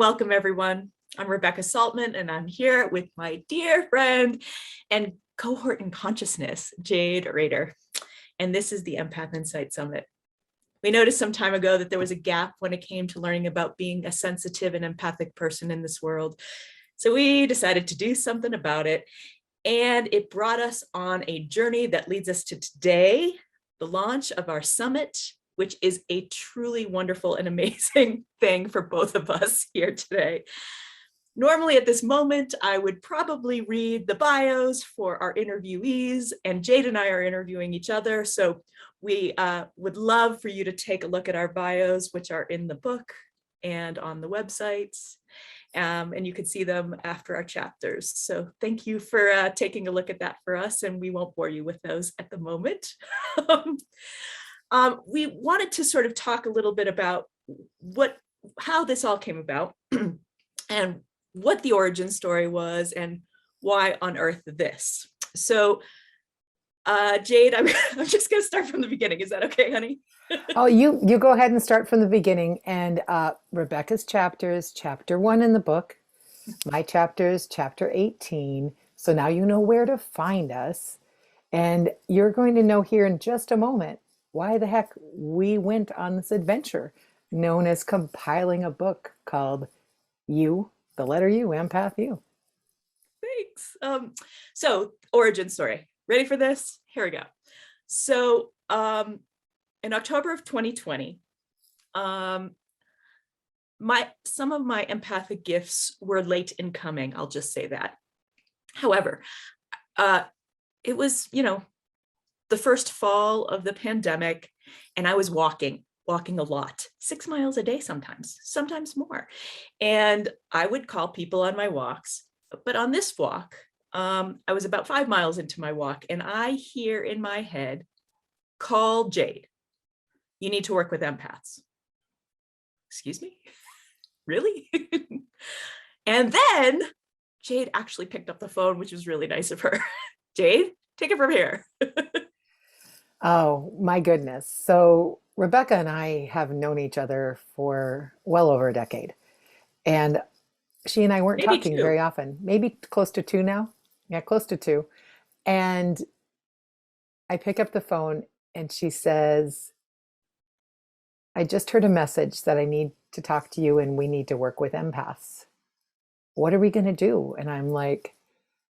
welcome everyone. I'm Rebecca Saltman, and I'm here with my dear friend and cohort in consciousness, Jade Rehder. And this is the EMPATH INSIGHts Summit. We noticed some time ago that there was a gap when it came to learning about being a sensitive and empathic person in this world. So we decided to do something about it. And it brought us on a journey that leads us to today, the launch of our summit, which is a truly wonderful and amazing thing for both of us here today. Normally at this moment, I would probably read the bios for our interviewees, and Jade and I are interviewing each other. So we would love for you to take a look at our bios, which are in the book and on the websites. And you can see them after our chapters. So thank you for taking a look at that for us, and we won't bore you with those at the moment. We wanted to sort of talk a little bit about how this all came about and what the origin story was and why on earth this. So Jade, I'm just going to start from the beginning. Is that okay, honey? Oh, you go ahead and start from the beginning. And Rebecca's chapters, chapter 1 in the book, my chapters, chapter 18. So now you know where to find us. And you're going to know here in just a moment why the heck we went on this adventure known as compiling a book called You, the letter U, Empath You. Thanks. So origin story. Ready for this? Here we go. So in October of 2020, some of my empathic gifts were late in coming. I'll just say that. However, it was, the first fall of the pandemic, and I was walking a lot, 6 miles a day sometimes more. And I would call people on my walks. But on this walk, I was about 5 miles into my walk, and I hear in my head, call Jade. You need to work with empaths. Excuse me? Really? And then Jade actually picked up the phone, which was really nice of her. Jade, take it from here. Oh, my goodness. So Rebecca and I have known each other for well over a decade. And she and I weren't Maybe talking 2. very often, maybe close to 2 now. Yeah, close to 2. And I pick up the phone and she says, I just heard a message that I need to talk to you and we need to work with empaths. What are we going to do? And I'm like,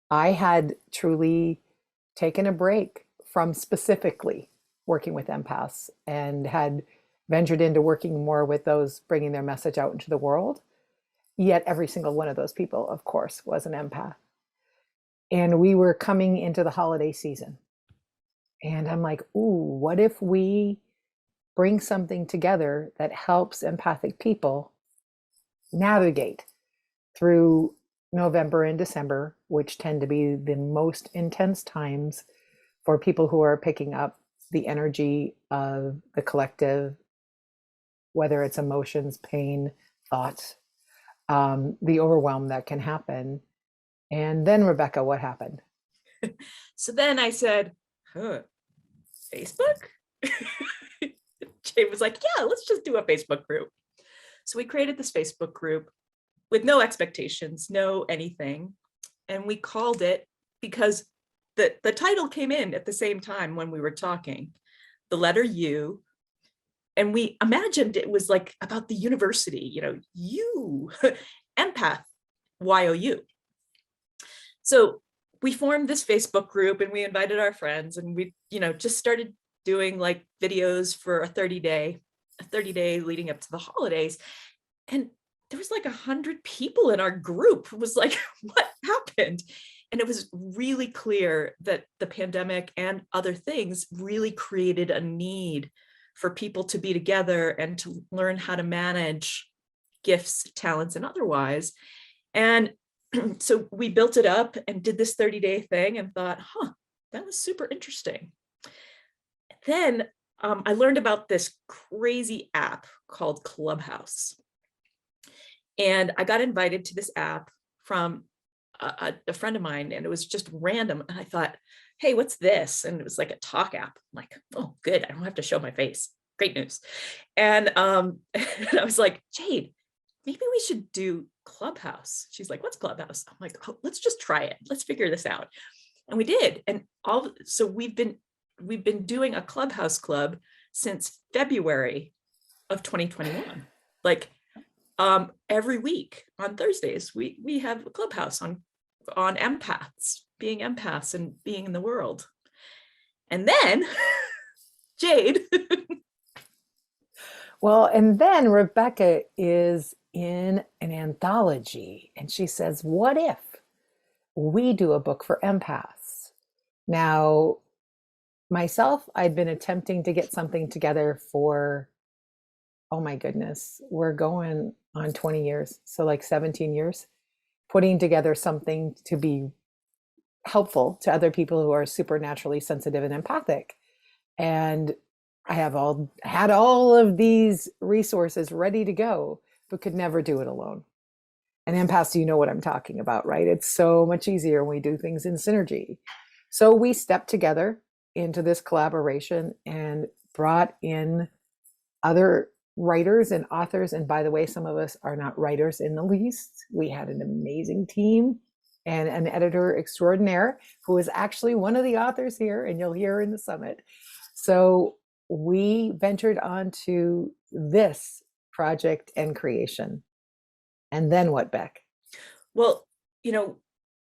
I had truly taken a break from specifically working with empaths and had ventured into working more with those bringing their message out into the world. Yet every single one of those people, of course, was an empath. And we were coming into the holiday season. And I'm like, ooh, what if we bring something together that helps empathic people navigate through November and December, which tend to be the most intense times for people who are picking up the energy of the collective, whether it's emotions, pain, thoughts, the overwhelm that can happen. And then, Rebecca, what happened? So then I said, Facebook? Jade was like, yeah, let's just do a Facebook group. So we created this Facebook group with no expectations, no anything. And we called it, because the title came in at the same time when we were talking, the letter U. And we imagined it was like about the university, you, empath, YOU. So we formed this Facebook group and we invited our friends, and we, just started doing like videos for a 30-day leading up to the holidays. And there was like 100 people in our group. It was like, what happened? And it was really clear that the pandemic and other things really created a need for people to be together and to learn how to manage gifts, talents, and otherwise. And so we built it up and did this 30-day thing and thought, that was super interesting. Then I learned about this crazy app called Clubhouse. And I got invited to this app from a friend of mine, and it was just random. And I thought, hey, what's this? And it was like a talk app. I'm like, oh, good. I don't have to show my face. Great news. And I was like, Jade, maybe we should do Clubhouse. She's like, what's Clubhouse? I'm like, oh, let's just try it. Let's figure this out. And we did. And so we've been doing a Clubhouse club since February of 2021. Like every week on Thursdays, we have a Clubhouse on empaths, being empaths and being in the world. And then Jade. Well, and then Rebecca is in an anthology and she says, what if we do a book for empaths? Now, myself, I'd been attempting to get something together for, oh my goodness, we're going on 20 years. So like 17 years, putting together something to be helpful to other people who are supernaturally sensitive and empathic. And I had all of these resources ready to go, but could never do it alone. And empaths, you know what I'm talking about, right? It's so much easier when we do things in synergy. So we stepped together into this collaboration and brought in other writers and authors. And by the way, some of us are not writers in the least. We had an amazing team and an editor extraordinaire who is actually one of the authors here, and you'll hear in the summit. So we ventured onto this project and creation. And then what, Beck? Well,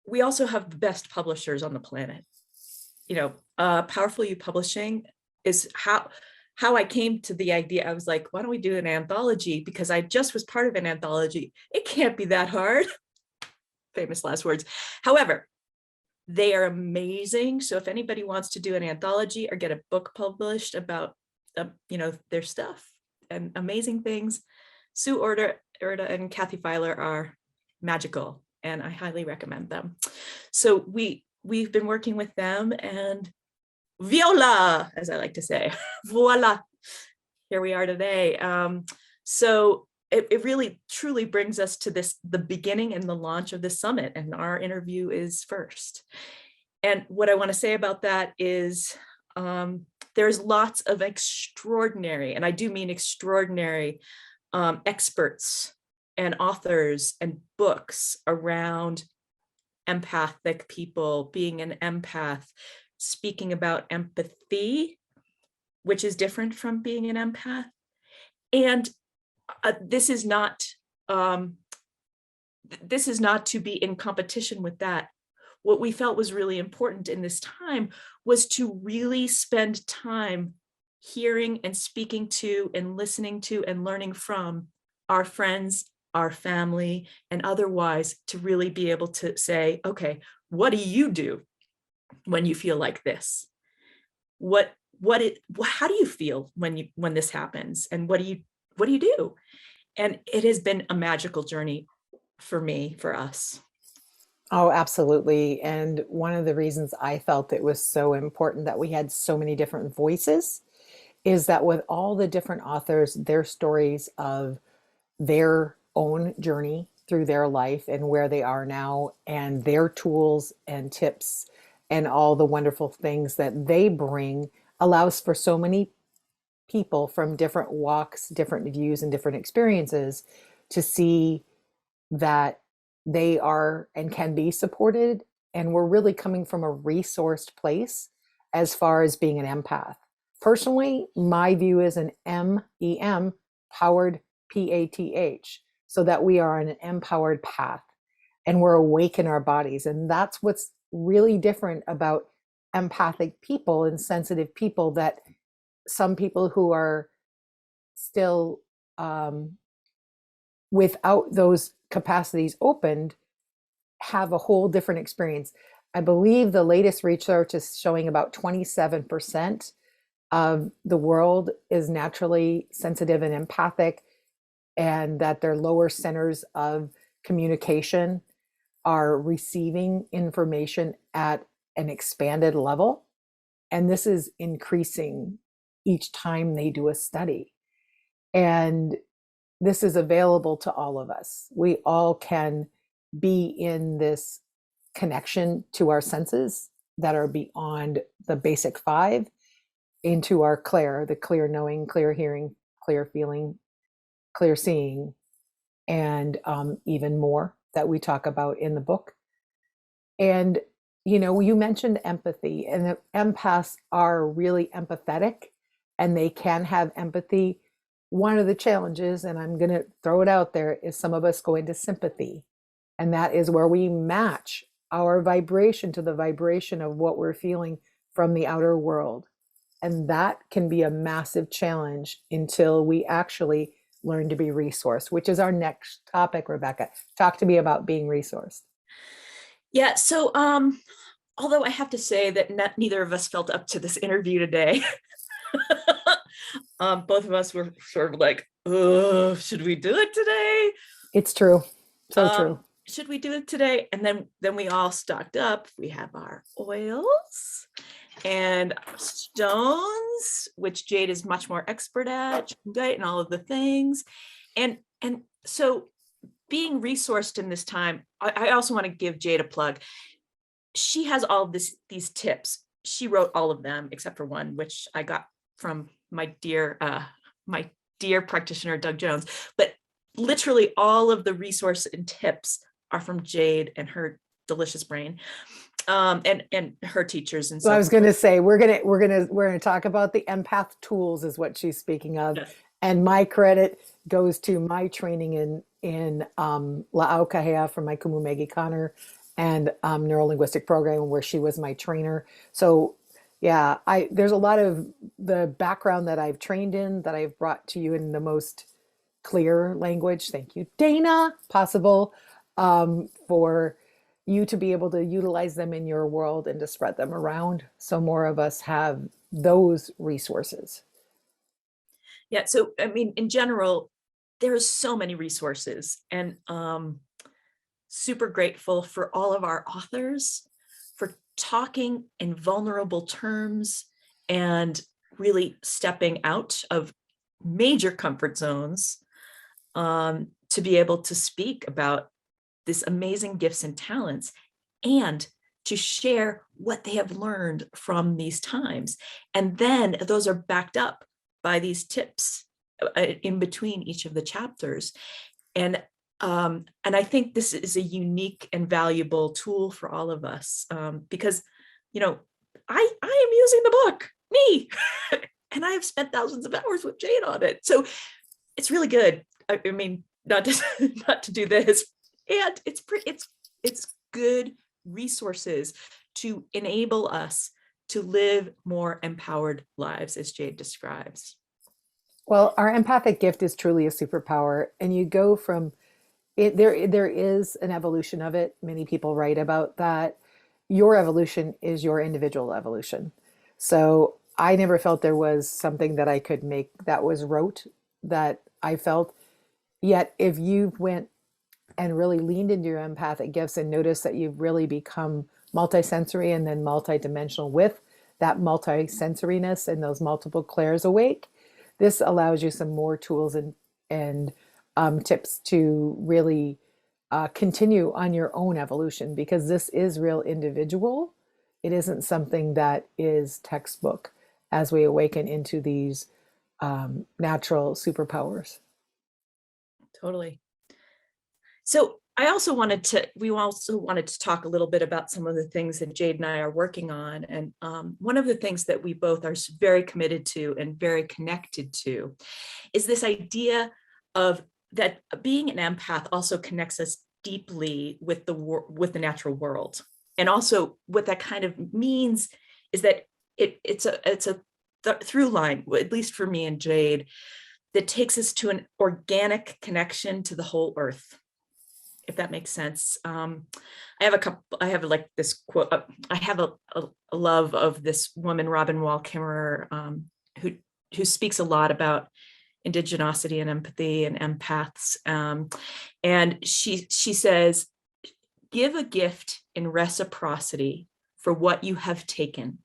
we also have the best publishers on the planet. Powerful You Publishing is how I came to the idea. I was like, why don't we do an anthology? Because I just was part of an anthology. It can't be that hard. Famous last words. However, they are amazing. So if anybody wants to do an anthology or get a book published about, their stuff and amazing things, Sue Orda and Kathy Filer are magical, and I highly recommend them. So we've been working with them, and voila, as I like to say, voila, here we are today. So it really truly brings us to the beginning and the launch of the summit, and our interview is first. And what I want to say about that is there's lots of extraordinary, and I do mean extraordinary, experts and authors and books around empathic people, being an empath, speaking about empathy, which is different from being an empath. And this is not to be in competition with that. What we felt was really important in this time was to really spend time hearing and speaking to and listening to and learning from our friends, our family, and otherwise, to really be able to say, okay, what do you do when you feel like this? How do you feel when this happens? And what do you do? And it has been a magical journey for us. Oh, absolutely. And one of the reasons I felt it was so important that we had so many different voices is that with all the different authors, their stories of their own journey through their life and where they are now, and their tools and tips and all the wonderful things that they bring, allows for so many people from different walks, different views, and different experiences to see that they are and can be supported. And we're really coming from a resourced place as far as being an empath. Personally, my view is an MEM, powered PATH, so that we are on an empowered path and we're awake in our bodies. And that's what's really different about empathic people and sensitive people, that some people who are still without those capacities opened have a whole different experience. I believe the latest research is showing about 27% of the world is naturally sensitive and empathic, and that their lower centers of communication are receiving information at an expanded level. And this is increasing each time they do a study. And this is available to all of us. We all can be in this connection to our senses that are beyond the basic five into our clair, the clear knowing, clear hearing, clear feeling, clear seeing, and even more that we talk about in the book. And, you know, you mentioned empathy, and the empaths are really empathetic and they can have empathy. One of the challenges, and I'm going to throw it out there, is some of us go into sympathy. And that is where we match our vibration to the vibration of what we're feeling from the outer world. And that can be a massive challenge until we actually learn to be resourced, which is our next topic, Rebecca. Talk to me about being resourced. Yeah. So, although I have to say that neither of us felt up to this interview today, both of us were sort of like, oh, should we do it today? It's true. So true. Should we do it today? And then we all stocked up. We have our oils and stones, which Jade is much more expert at, and all of the things. And so being resourced in this time, I also want to give Jade a plug. She has all of these tips. She wrote all of them except for one, which I got from my dear practitioner, Doug Jones. But literally all of the resources and tips are from Jade and her delicious brain, and her teachers. And so I was going to say, we're going to talk about the empath tools is what she's speaking of. Yes. And my credit goes to my training in La'au from my Kumumegi Connor and neuro-linguistic program where she was my trainer. So yeah, there's a lot of the background that I've trained in that I've brought to you in the most clear language. Thank you, Dana, possible, for you to be able to utilize them in your world and to spread them around so more of us have those resources. Yeah, so I mean, in general, there's so many resources, and super grateful for all of our authors for talking in vulnerable terms and really stepping out of major comfort zones to be able to speak about this amazing gifts and talents and to share what they have learned from these times. And then those are backed up by these tips in between each of the chapters. And I think this is a unique and valuable tool for all of us, because, you know, I am using the book, me, and I have spent thousands of hours with Jade on it. So it's really good. I mean, not to do this, and it's good resources to enable us to live more empowered lives, as Jade describes. Well, our empathic gift is truly a superpower, and you go from it. There is an evolution of it. Many people write about that. Your evolution is your individual evolution. So I never felt there was something that I could make that was rote that I felt. Yet if you went and really leaned into your empathic gifts and noticed that you've really become multisensory and then multidimensional with that multisensoriness and those multiple clairs awake, this allows you some more tools and tips to really continue on your own evolution, because this is real individual. It isn't something that is textbook as we awaken into these natural superpowers. Totally. So we also wanted to talk a little bit about some of the things that Jade and I are working on. And one of the things that we both are very committed to and very connected to is this idea of that being an empath also connects us deeply with the natural world. And also what that kind of means is that it's a through line, at least for me and Jade, that takes us to an organic connection to the whole earth, if that makes sense. I have like this quote, I have a love of this woman, Robin Wall Kimmerer, who speaks a lot about indigenosity and empathy and empaths. And she says, give a gift in reciprocity for what you have taken.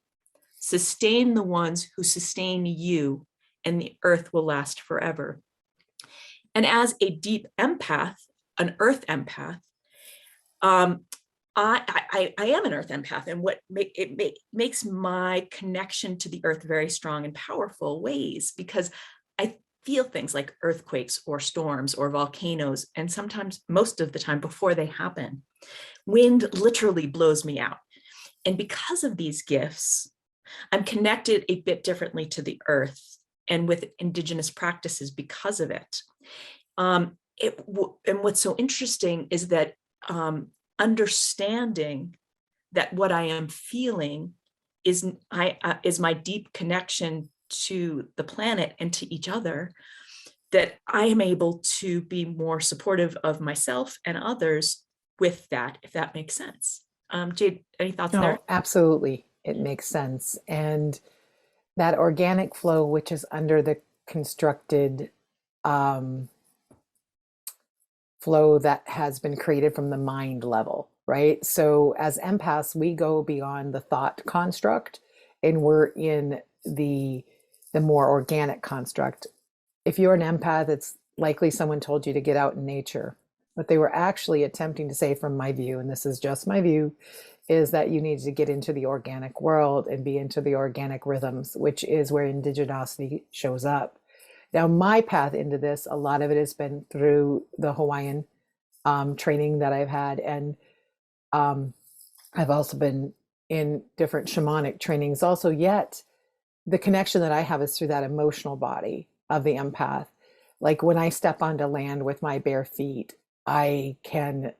Sustain the ones who sustain you, and the earth will last forever. And as a deep empath, an earth empath, I am an earth empath, and what makes my connection to the earth very strong in powerful ways, because feel things like earthquakes or storms or volcanoes, and sometimes most of the time before they happen. Wind literally blows me out. And because of these gifts, I'm connected a bit differently to the earth and with indigenous practices because of it. And what's so interesting is that understanding that what I am feeling is my deep connection to the planet and to each other, that I am able to be more supportive of myself and others with that, if that makes sense. Jade, any thoughts there? No, absolutely. It makes sense. And that organic flow, which is under the constructed um, flow that has been created from the mind level, right? So as empaths, we go beyond the thought construct and we're in the more organic construct. If you're an empath, it's likely someone told you to get out in nature. What they were actually attempting to say, from my view, and this is just my view, is that you need to get into the organic world and be into the organic rhythms, which is where indigenosity shows up. Now, my path into this, a lot of it has been through the Hawaiian training that I've had. And um, I've also been in different shamanic trainings also. Yet the connection that I have is through that emotional body of the empath. Like when I step onto land with my bare feet, I can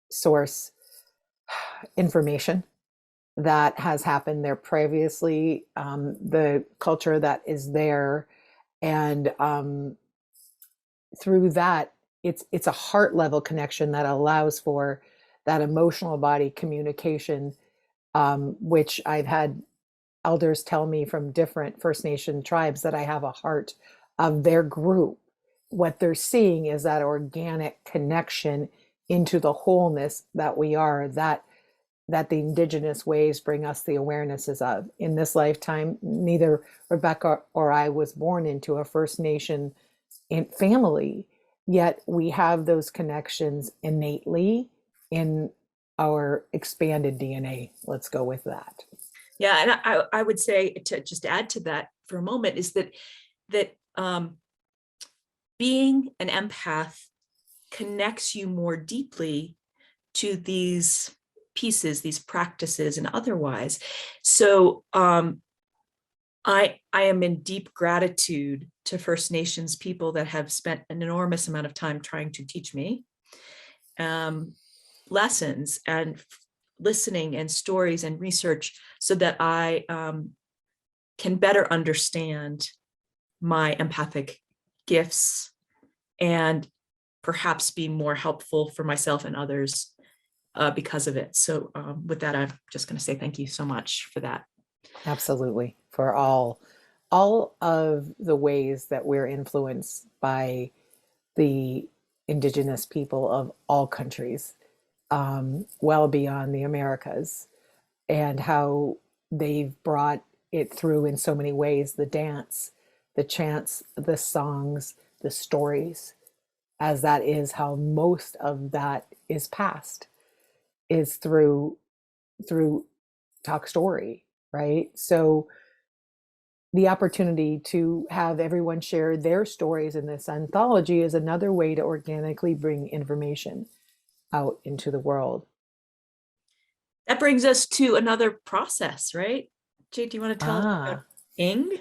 source information that has happened there previously, the culture that is there, and through that, it's a heart level connection that allows for that emotional body communication, which I've had elders tell me from different First Nation tribes that I have a heart of their group. What they're seeing is that organic connection into the wholeness that we are, that the indigenous ways bring us the awarenesses of. In this lifetime, neither Rebecca or I was born into a First Nation family, yet we have those connections innately in our expanded DNA. Let's go with that. Yeah, and I would say, to just add to that for a moment, is that being an empath connects you more deeply to these pieces, these practices, and otherwise. So I am in deep gratitude to First Nations people that have spent an enormous amount of time trying to teach me lessons and listening and stories and research, so that I can better understand my empathic gifts and perhaps be more helpful for myself and others because of it. So with that, I'm just going to say thank you so much for that. Absolutely. For all of the ways that we're influenced by the indigenous people of all countries, well beyond the Americas, and how they've brought it through in so many ways: the dance, the chants, the songs, the stories, as that is how most of that is passed, is through talk story, right? So the opportunity to have everyone share their stories in this anthology is another way to organically bring information out into the world. That brings us to another process, right? Jade, do you want to tell us about Ah, Ing?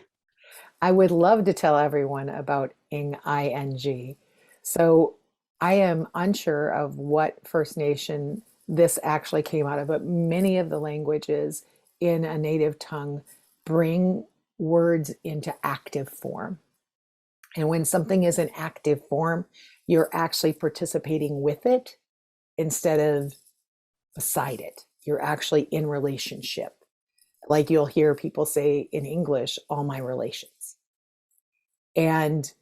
I would love to tell everyone about Ing, ING. So I am unsure of what First Nation this actually came out of, but many of the languages in a native tongue bring words into active form. And when something is in active form, you're actually participating with it instead of beside it. You're actually in relationship. Like you'll hear people say in English, all my relations. And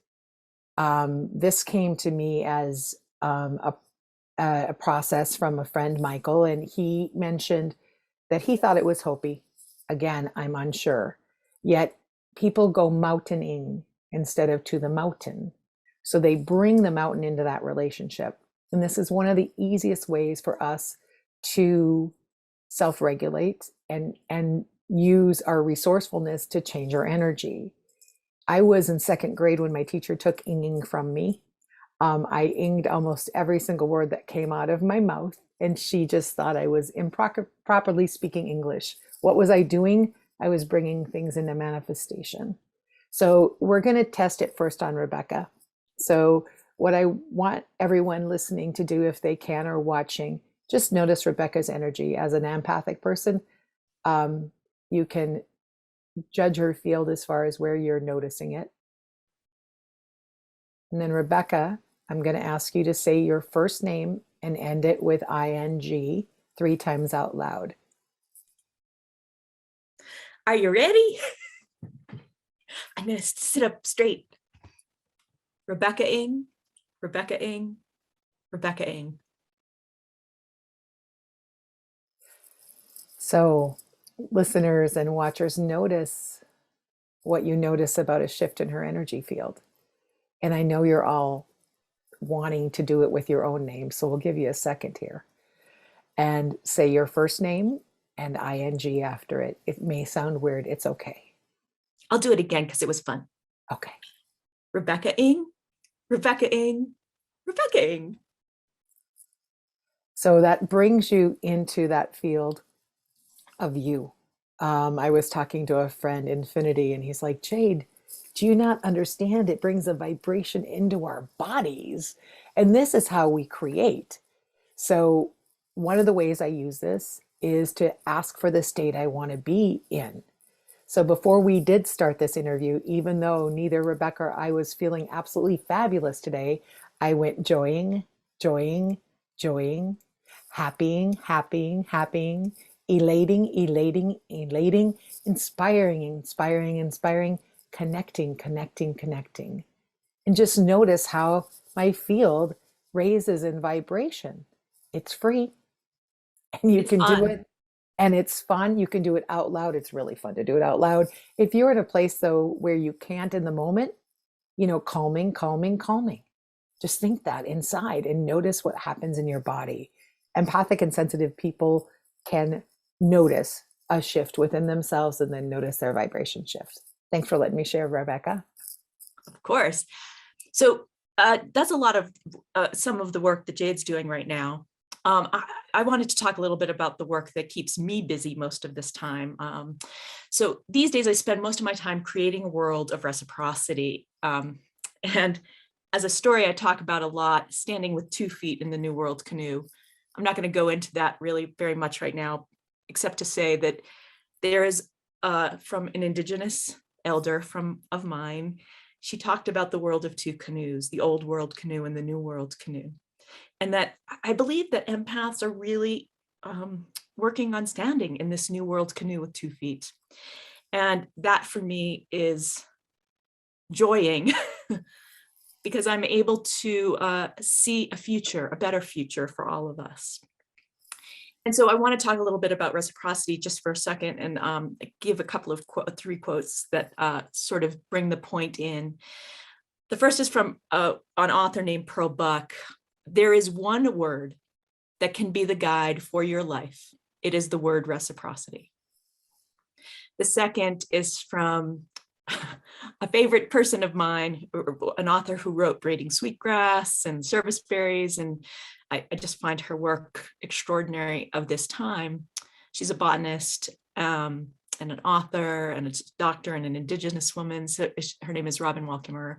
this came to me as a process from a friend, Michael, and he mentioned that he thought it was Hopi. Again, I'm unsure. Yet people go mountaining instead of to the mountain. So they bring the mountain into that relationship. And this is one of the easiest ways for us to self-regulate and use our resourcefulness to change our energy. I was in second grade when my teacher took inging from me. I inged almost every single word that came out of my mouth, and she just thought I was improperly speaking English. What was I doing? I was bringing things into manifestation. So we're going to test it first on Rebecca. So what I want everyone listening to do, if they can or watching, just notice Rebecca's energy as an empathic person. You can judge her field as far as where you're noticing it. And then Rebecca, I'm going to ask you to say your first name and end it with ing 3 times out loud. Are you ready? I'm going to sit up straight. Rebecca Ing, Rebecca Ing, Rebecca Ing. So listeners and watchers, notice what you notice about a shift in her energy field. And I know you're all wanting to do it with your own name, so we'll give you a second here. And say your first name and ing after it. It may sound weird. It's okay. I'll do it again because it was fun. Okay. Rebecca Ing, Rebecca Ing, Rebecca Ing. So that brings you into that field of you. I was talking to a friend, Infinity, and he's like, Jade, do you not understand? It brings a vibration into our bodies. And this is how we create. So one of the ways I use this is to ask for the state I want to be in. So before we did start this interview, even though neither Rebecca or I was feeling absolutely fabulous today, I went joying, joying, joying, happying, happying, happying, elating, elating, elating, inspiring, inspiring, inspiring, connecting, connecting, connecting. And just notice how my field raises in vibration. It's free and you can do it. And it's fun. You can do it out loud. It's really fun to do it out loud. If you're in a place, though, where you can't in the moment, calming, calming, calming. Just think that inside and notice what happens in your body. Empathic and sensitive people can notice a shift within themselves and then notice their vibration shift. Thanks for letting me share, Rebecca. Of course. So that's a lot of some of the work that Jade's doing right now. I wanted to talk a little bit about the work that keeps me busy most of this time. So these days I spend most of my time creating a world of reciprocity. And as a story I talk about a lot, standing with 2 feet in the New World canoe. I'm not going to go into that really very much right now, except to say that there is from an Indigenous elder of mine, she talked about the world of 2 canoes, the old world canoe and the new world canoe. And that I believe that empaths are really working on standing in this new world canoe with 2 feet. And that for me is joying because I'm able to see a future, a better future for all of us. And so I want to talk a little bit about reciprocity just for a second and give a couple of 3 quotes that sort of bring the point in. The first is from an author named Pearl Buck. There is one word that can be the guide for your life. It is the word reciprocity. The second is from a favorite person of mine, an author who wrote Braiding Sweetgrass and Service Berries, and I just find her work extraordinary of this time. She's a botanist and an author and a doctor and an Indigenous woman. So her name is Robin Walkemer.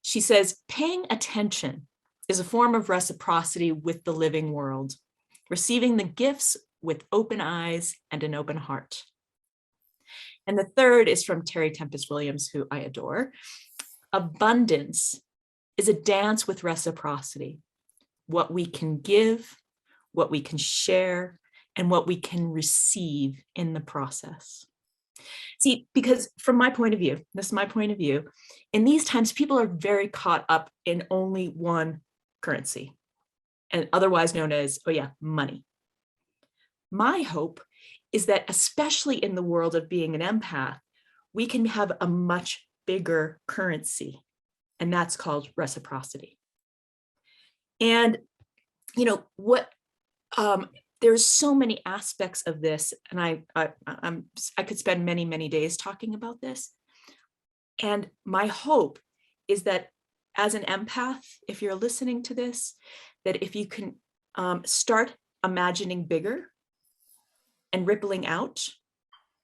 She says, paying attention is a form of reciprocity with the living world, receiving the gifts with open eyes and an open heart. And the third is from Terry Tempest Williams, who I adore. Abundance is a dance with reciprocity, what we can give, what we can share, and what we can receive in the process. See, because from my point of view, this is my point of view, in these times, people are very caught up in only one currency, and otherwise known as, money. My hope is that, especially in the world of being an empath, we can have a much bigger currency, and that's called reciprocity. And, there's so many aspects of this, and I could spend many, many days talking about this. And my hope is that as an empath, if you're listening to this, that if you can start imagining bigger and rippling out,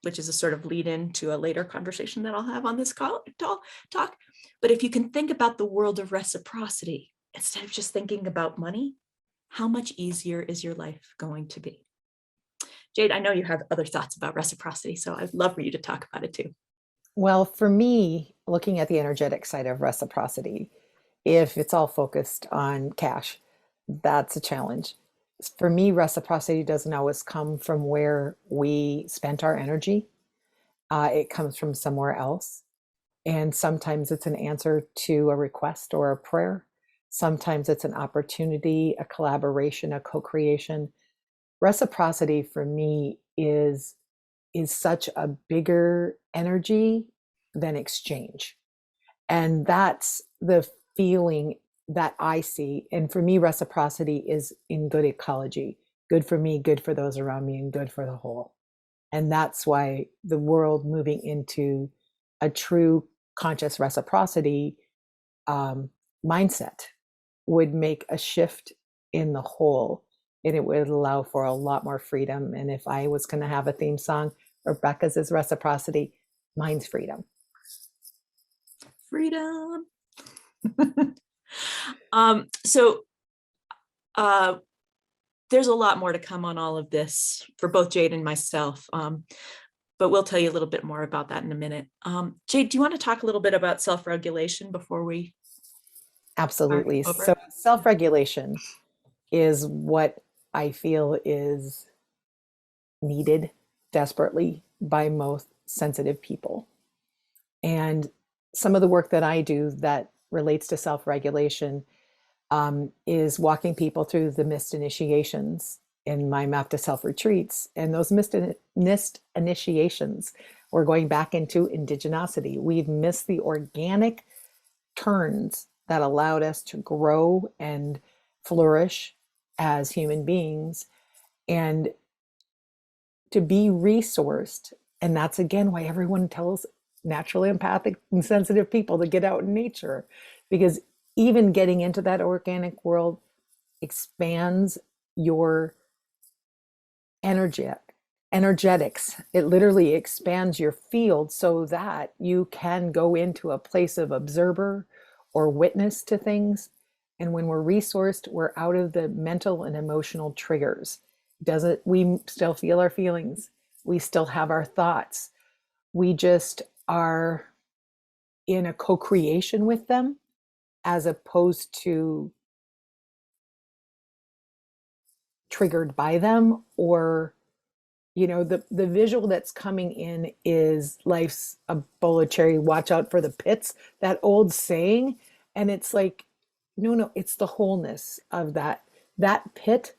which is a sort of lead in to a later conversation that I'll have on this talk. But if you can think about the world of reciprocity, instead of just thinking about money, how much easier is your life going to be? Jade, I know you have other thoughts about reciprocity, so I'd love for you to talk about it too. Well, for me, looking at the energetic side of reciprocity, if it's all focused on cash, that's a challenge. For me, reciprocity doesn't always come from where we spent our energy. It comes from somewhere else. And sometimes it's an answer to a request or a prayer. Sometimes it's an opportunity, a collaboration, a co-creation. Reciprocity for me is such a bigger energy than exchange. And that's the feeling that I see. And for me, reciprocity is in good ecology, good for me, good for those around me, and good for the whole. And that's why the world moving into a true conscious reciprocity mindset would make a shift in the whole, and it would allow for a lot more freedom. And if I was going to have a theme song, Rebecca's is reciprocity, mine's freedom. Freedom. So there's a lot more to come on all of this for both Jade and myself. But we'll tell you a little bit more about that in a minute. Jade, do you want to talk a little bit about self-regulation before we? Absolutely. So self-regulation is what I feel is needed desperately by most sensitive people. And some of the work that I do that relates to self-regulation is walking people through the mist initiations in my Map to Self retreats. And those mist initiations, we're going back into indigenosity. We've missed the organic turns that allowed us to grow and flourish as human beings and to be resourced. And that's again why everyone tells naturally empathic and sensitive people to get out in nature, because even getting into that organic world expands your energetics. It literally expands your field so that you can go into a place of observer or witness to things. And when we're resourced, we're out of the mental and emotional triggers. We still feel our feelings. We still have our thoughts. We just are in a co-creation with them as opposed to triggered by them. Or the visual that's coming in is life's a bowl of cherry, watch out for the pits, that old saying. And it's like, no, it's the wholeness of that pit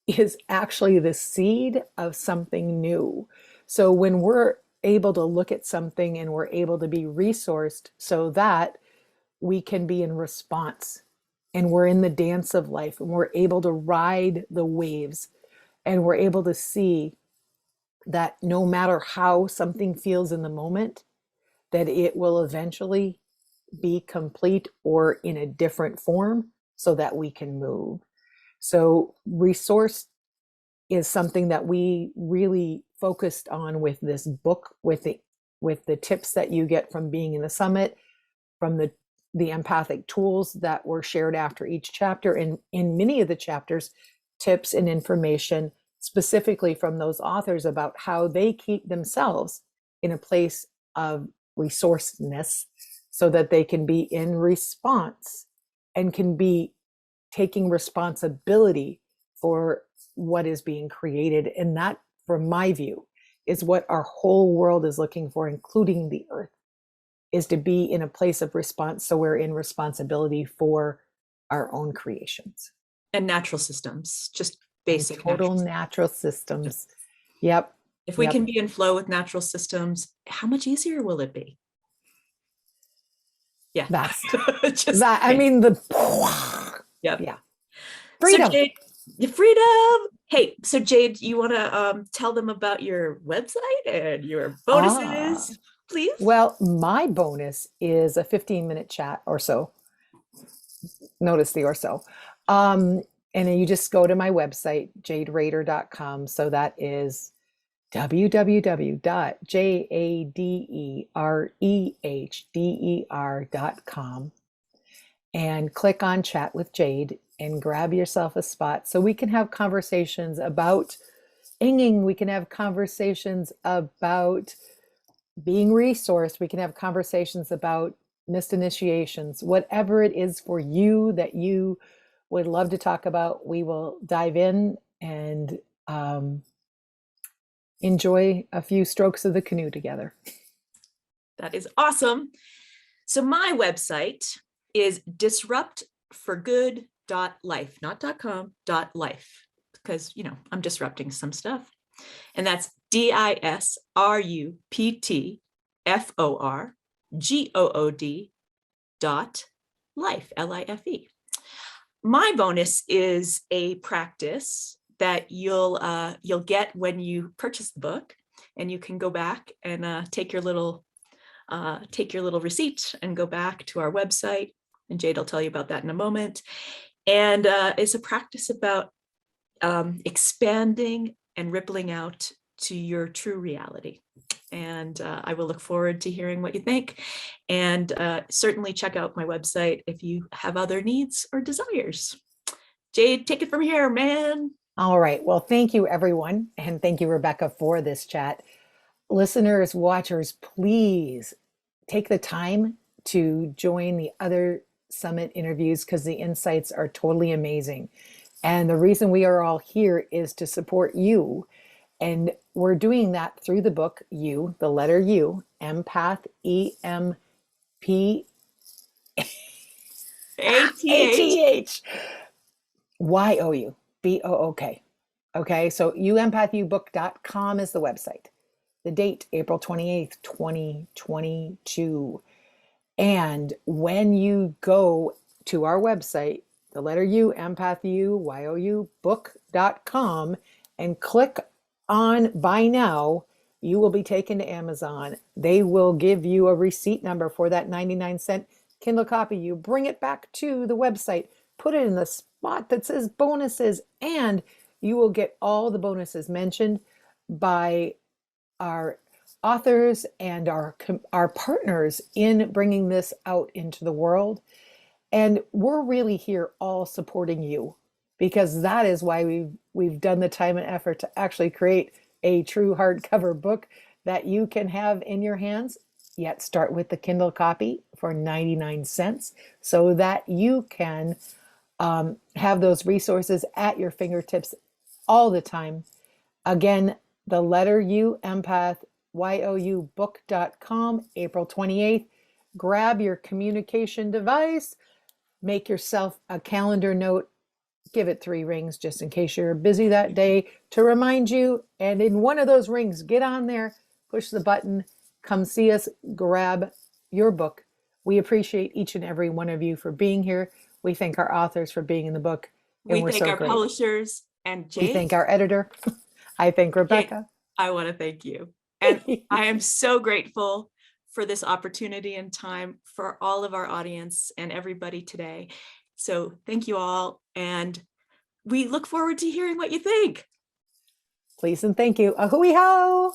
is actually the seed of something new. So when we're able to look at something and we're able to be resourced so that we can be in response, and we're in the dance of life, and we're able to ride the waves, and we're able to see that no matter how something feels in the moment, that it will eventually be complete or in a different form so that we can move. So resource is something that we really focused on with this book, with the tips that you get from being in the summit, from the empathic tools that were shared after each chapter, and in many of the chapters, tips and information specifically from those authors about how they keep themselves in a place of resourcefulness so that they can be in response and can be taking responsibility for what is being created. And that, from my view, is what our whole world is looking for, including the earth, is to be in a place of response. So we're in responsibility for our own creations. And natural systems, just basic. And total natural systems. Yep. If we can be in flow with natural systems, how much easier will it be? Yeah. That's just that. I mean, yeah. Freedom. So Jade, freedom. Hey, so Jade, you want to tell them about your website and your bonuses? please. Well, my bonus is a 15-minute chat or so. Notice the or so. And then you just go to my website, jaderehder.com. So that is www.jaderehder.com, and click on Chat with Jade and grab yourself a spot so we can have conversations about inging. We can have conversations about being resourced. We can have conversations about missed initiations, whatever it is for you that you would love to talk about. We will dive in and enjoy a few strokes of the canoe together. That is awesome. So my website is disruptforgood.life, not .com, .life, because, you know, I'm disrupting some stuff. And that's DISRUPTFORGOOD.life, LIFE. My bonus is a practice that you'll get when you purchase the book, and you can go back and take your little receipt and go back to our website, and Jade will tell you about that in a moment. And it's a practice about expanding and rippling out to your true reality. And I will look forward to hearing what you think. And certainly check out my website if you have other needs or desires. Jade, take it from here, man. All right. Well, thank you, everyone. And thank you, Rebecca, for this chat. Listeners, watchers, please take the time to join the other summit interviews, because the insights are totally amazing. And the reason we are all here is to support you. And we're doing that through the book, You, the letter U, Empath, EMPATH, YOUBOOK. Okay, so uempathyobook.com is the website. The date, April 28th, 2022. And when you go to our website, the letter U, empathyobook.com, and click on Buy Now, you will be taken to Amazon. They will give you a receipt number for that 99-cent Kindle copy. You bring it back to the website, put it in the spot that says bonuses, and you will get all the bonuses mentioned by our authors and our partners in bringing this out into the world. And we're really here all supporting you, because that is why we've done the time and effort to actually create a true hardcover book that you can have in your hands. Yet start with the Kindle copy for 99 cents so that you can have those resources at your fingertips all the time. Again, the letter U, Empath, YOUBOOK.com, April 28th. Grab your communication device, make yourself a calendar note, give it 3 rings just in case you're busy that day to remind you. And in one of those rings, get on there, push the button, come see us, grab your book. We appreciate each and every one of you for being here. We thank our authors for being in the book. And we thank our publishers and Jade. We thank our editor. I thank Rebecca. I want to thank you. And I am so grateful for this opportunity and time for all of our audience and everybody today. So thank you all. And we look forward to hearing what you think. Please and thank you. Ahui ho!